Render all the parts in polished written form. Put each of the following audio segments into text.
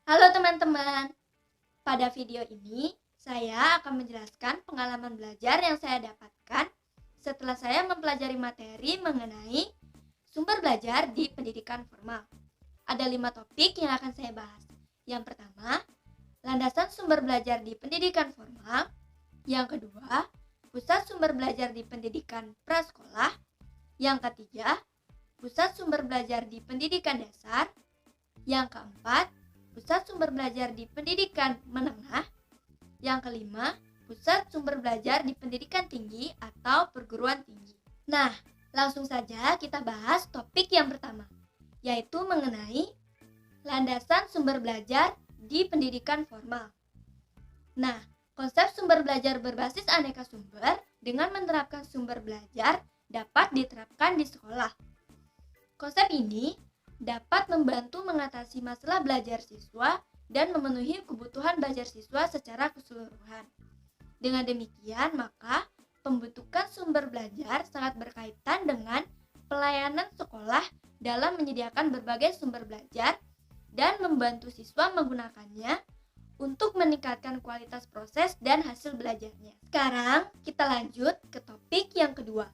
Halo teman-teman, pada video ini saya akan menjelaskan pengalaman belajar yang saya dapatkan setelah saya mempelajari materi mengenai sumber belajar di pendidikan formal. Ada 5 topik yang akan saya bahas. Yang pertama, landasan sumber belajar di pendidikan formal. Yang kedua, pusat sumber belajar di pendidikan prasekolah. Yang ketiga, pusat sumber belajar di pendidikan dasar. Yang keempat, pusat sumber belajar di pendidikan menengah. Yang kelima, pusat sumber belajar di pendidikan tinggi atau perguruan tinggi. Nah, langsung saja kita bahas topik yang pertama, yaitu mengenai landasan sumber belajar di pendidikan formal. Nah, konsep sumber belajar berbasis aneka sumber dengan menerapkan sumber belajar dapat diterapkan di sekolah. Konsep ini dapat membantu mengatasi masalah belajar siswa dan memenuhi kebutuhan belajar siswa secara keseluruhan. Dengan demikian, maka pembentukan sumber belajar sangat berkaitan dengan pelayanan sekolah dalam menyediakan berbagai sumber belajar dan membantu siswa menggunakannya untuk meningkatkan kualitas proses dan hasil belajarnya. Sekarang kita lanjut ke topik yang kedua,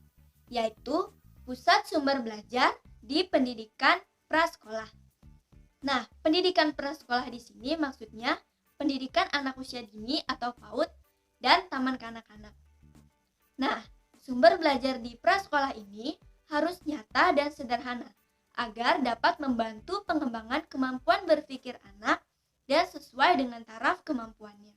yaitu pusat sumber belajar di pendidikan prasekolah. Nah, pendidikan prasekolah di sini maksudnya pendidikan anak usia dini atau PAUD dan taman kanak-kanak. Nah, sumber belajar di prasekolah ini harus nyata dan sederhana agar dapat membantu pengembangan kemampuan berpikir anak dan sesuai dengan taraf kemampuannya.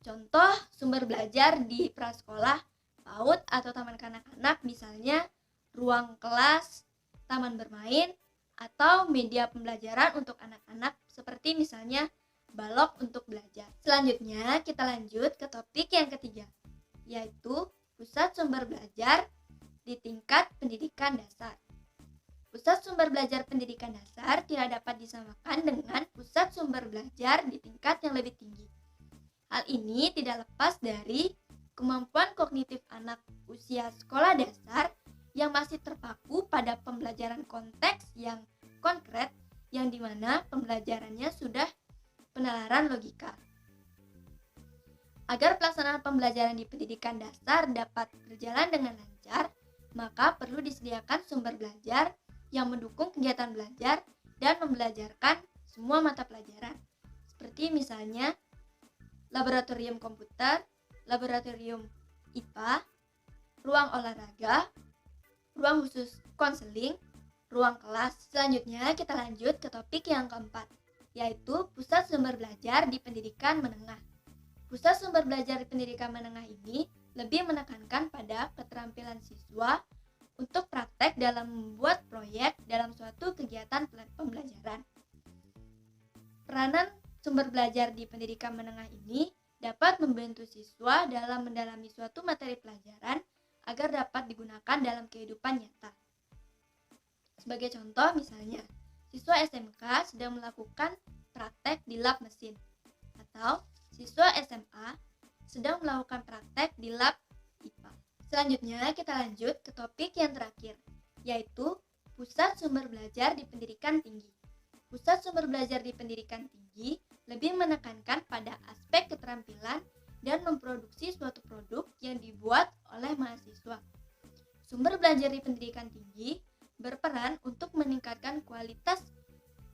Contoh sumber belajar di prasekolah, PAUD atau taman kanak-kanak misalnya ruang kelas, taman bermain, atau media pembelajaran untuk anak-anak seperti misalnya balok untuk belajar. Selanjutnya kita lanjut ke topik yang ketiga, yaitu pusat sumber belajar di tingkat pendidikan dasar. Pusat sumber belajar pendidikan dasar tidak dapat disamakan dengan pusat sumber belajar di tingkat yang lebih tinggi. Hal ini tidak lepas dari kemampuan kognitif anak usia sekolah dasar yang masih terpaku pada pembelajaran konteks yang konkret, yang dimana pembelajarannya sudah penalaran logika. Agar pelaksanaan pembelajaran di pendidikan dasar dapat berjalan dengan lancar, maka perlu disediakan sumber belajar yang mendukung kegiatan belajar dan membelajarkan semua mata pelajaran, seperti misalnya laboratorium komputer, laboratorium IPA, ruang olahraga, ruang khusus konseling, ruang kelas. Selanjutnya kita lanjut ke topik yang keempat, yaitu pusat sumber belajar di pendidikan menengah. Pusat sumber belajar di pendidikan menengah ini lebih menekankan pada keterampilan siswa untuk praktek dalam membuat proyek dalam suatu kegiatan pembelajaran. Peranan sumber belajar di pendidikan menengah ini dapat membantu siswa dalam mendalami suatu materi pelajaran agar dapat digunakan dalam kehidupan nyata. Sebagai contoh misalnya, siswa SMK sedang melakukan praktek di lab mesin, atau siswa SMA sedang melakukan praktek di lab IPA. Selanjutnya kita lanjut ke topik yang terakhir, yaitu pusat sumber belajar di pendidikan tinggi. Pusat sumber belajar di pendidikan tinggi lebih menekankan pada aspek keterampilan dan memproduksi suatu produk yang dibuat oleh mahasiswa. Sumber belajar di pendidikan tinggi berperan untuk meningkatkan kualitas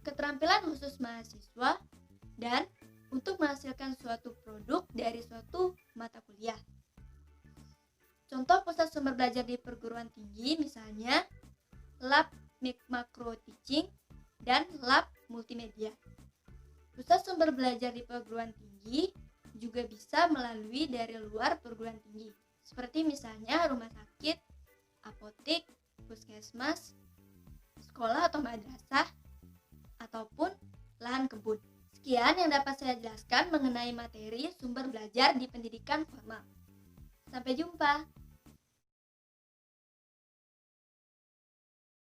keterampilan khusus mahasiswa dan untuk menghasilkan suatu produk dari suatu mata kuliah. Contoh pusat sumber belajar di perguruan tinggi misalnya lab macro teaching dan lab multimedia. Pusat sumber belajar di perguruan tinggi juga bisa melalui dari luar perguruan tinggi, seperti misalnya rumah sakit, apotek, puskesmas, sekolah atau madrasah, ataupun lahan kebun. Sekian yang dapat saya jelaskan mengenai materi sumber belajar di pendidikan formal. Sampai jumpa.